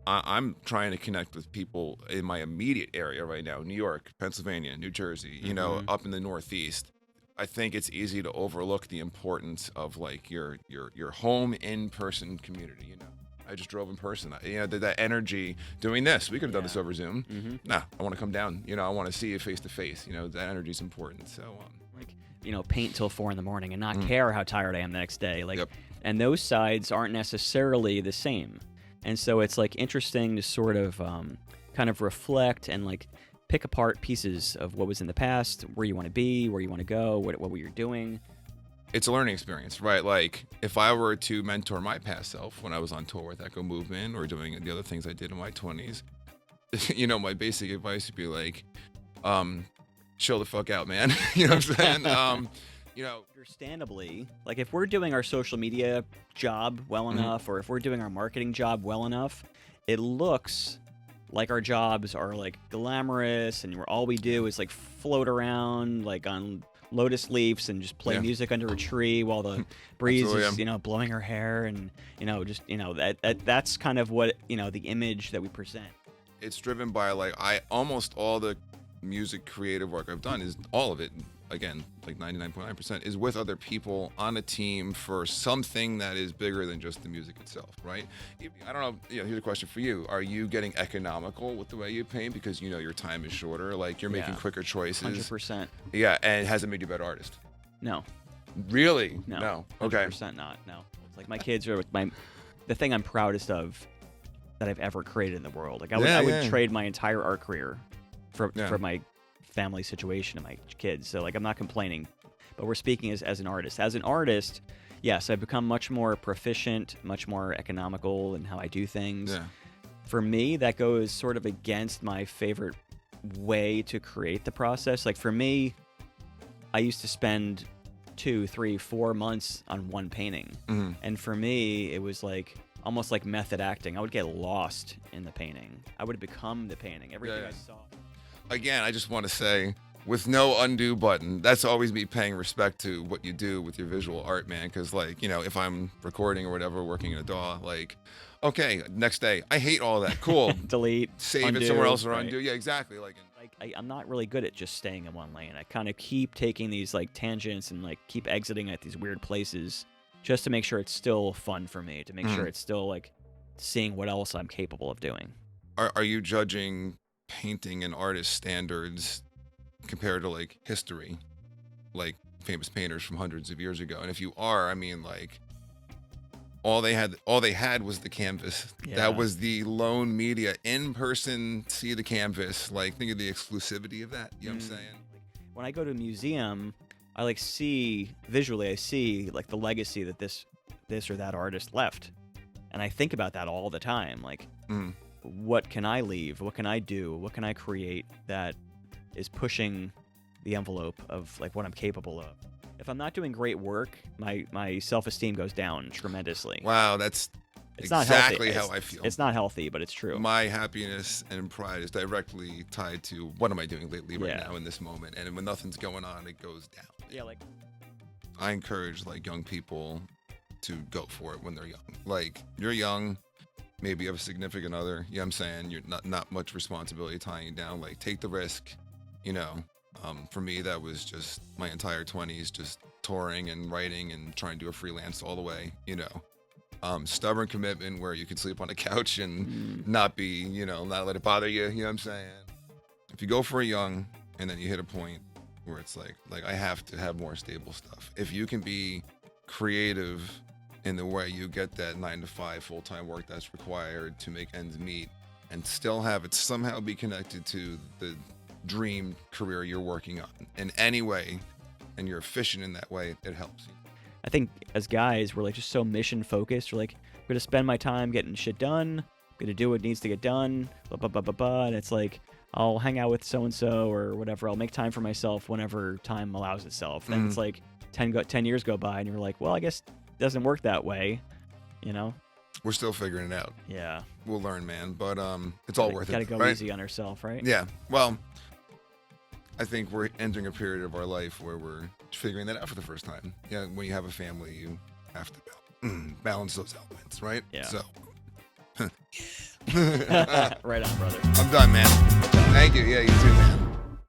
I'm trying to connect with people in my immediate area right now, New York, Pennsylvania, New Jersey, up in the Northeast. I think it's easy to overlook the importance of like your home in-person community. I just drove in person. That energy doing this. We could have done this over Zoom. Nah, I want to come down. I want to see you face to face. That energy is important. So, like, paint till 4 a.m. and not care how tired I am the next day. Like, Yep. And those sides aren't necessarily the same. And so it's like interesting to sort of kind of reflect and like pick apart pieces of what was in the past, where you want to be, where you want to go, what were you doing. It's a learning experience, right? Like if I were to mentor my past self when I was on tour with Echo Movement or doing the other things I did in my 20s, my basic advice would be like, chill the fuck out, man. You know what I'm saying? Understandably, like if we're doing our social media job well enough, or if we're doing our marketing job well enough, it looks like our jobs are like glamorous and all we do is like float around like on lotus leaves and just play music under a tree while the breeze is blowing our hair, and that's kind of what the image that we present. It's driven by like almost all the music creative work I've done is all of it, again, like 99.9% is with other people on a team for something that is bigger than just the music itself, right? I don't know, here's a question for you. Are you getting economical with the way you paint because your time is shorter, like you're making quicker choices? 100%. Yeah, and has it made you a better artist? No. Really? No. Okay. 100% not, no. It's like my kids are the thing I'm proudest of that I've ever created in the world. Like I would trade my entire art career for my family situation and my kids. So like I'm not complaining, but we're speaking as an artist. As an artist, yes, I've become much more proficient, much more economical in how I do things. Yeah. For me, that goes sort of against my favorite way to create the process. Like for me, I used to spend 2, 3, 4 months on one painting. And for me, it was like almost like method acting. I would get lost in the painting. I would become the painting. Everything I saw. Again, I just want to say, with no undo button, that's always me paying respect to what you do with your visual art, man. Because, like, if I'm recording or whatever, working in a DAW, like, okay, next day, I hate all that. Cool. Delete. Save undo, it somewhere else or right. undo. Yeah, exactly. Like I'm not really good at just staying in one lane. I kind of keep taking these, like, tangents and, like, keep exiting at these weird places just to make sure it's still fun for me, to make sure it's still, like, seeing what else I'm capable of doing. Are you judging painting and artist standards compared to like history, like famous painters from hundreds of years ago? And if you are, I mean, like all they had was the canvas. That was the lone media, in person, see the canvas. Like, think of the exclusivity of that. You know what I'm saying? When I go to a museum, I like see visually, I see like the legacy that this or that artist left, and I think about that all the time. Like, what can I leave? What can I do? What can I create that is pushing the envelope of like what I'm capable of? If I'm not doing great work, my self-esteem goes down tremendously. Wow, it's exactly how I feel. It's not healthy, but it's true. My happiness and pride is directly tied to what am I doing lately right now in this moment. And when nothing's going on, it goes down. Yeah, like I encourage like young people to go for it when they're young. Like, you're young, maybe you have a significant other, you know what I'm saying? You're not much responsibility tying you down. Like, take the risk, For me, that was just my entire 20s, just touring and writing and trying to do a freelance all the way, Stubborn commitment where you could sleep on a couch and not be, not let it bother you, you know what I'm saying? If you go for a young and then you hit a point where it's like I have to have more stable stuff. If you can be creative in the way you get that 9-to-5 full-time work that's required to make ends meet and still have it somehow be connected to the dream career you're working on in any way, and you're efficient in that way, it helps. I think as guys, we're like just so mission focused. We're like, I'm gonna spend my time getting shit done. I'm gonna do what needs to get done. Blah blah blah blah blah. And it's like, I'll hang out with so and so or whatever. I'll make time for myself whenever time allows itself. And it's like 10 years go by, and you're like, well, I guess it doesn't work that way, We're still figuring it out. Yeah. We'll learn, man. But it's all worth it. Gotta go right? easy on ourselves, right? Yeah. Well, I think we're entering a period of our life where we're figuring that out for the first time. Yeah, when you have a family, you have to balance those elements, right? Yeah. So, yeah. Right on, brother. I'm done, man. Thank you. Yeah, you too, man.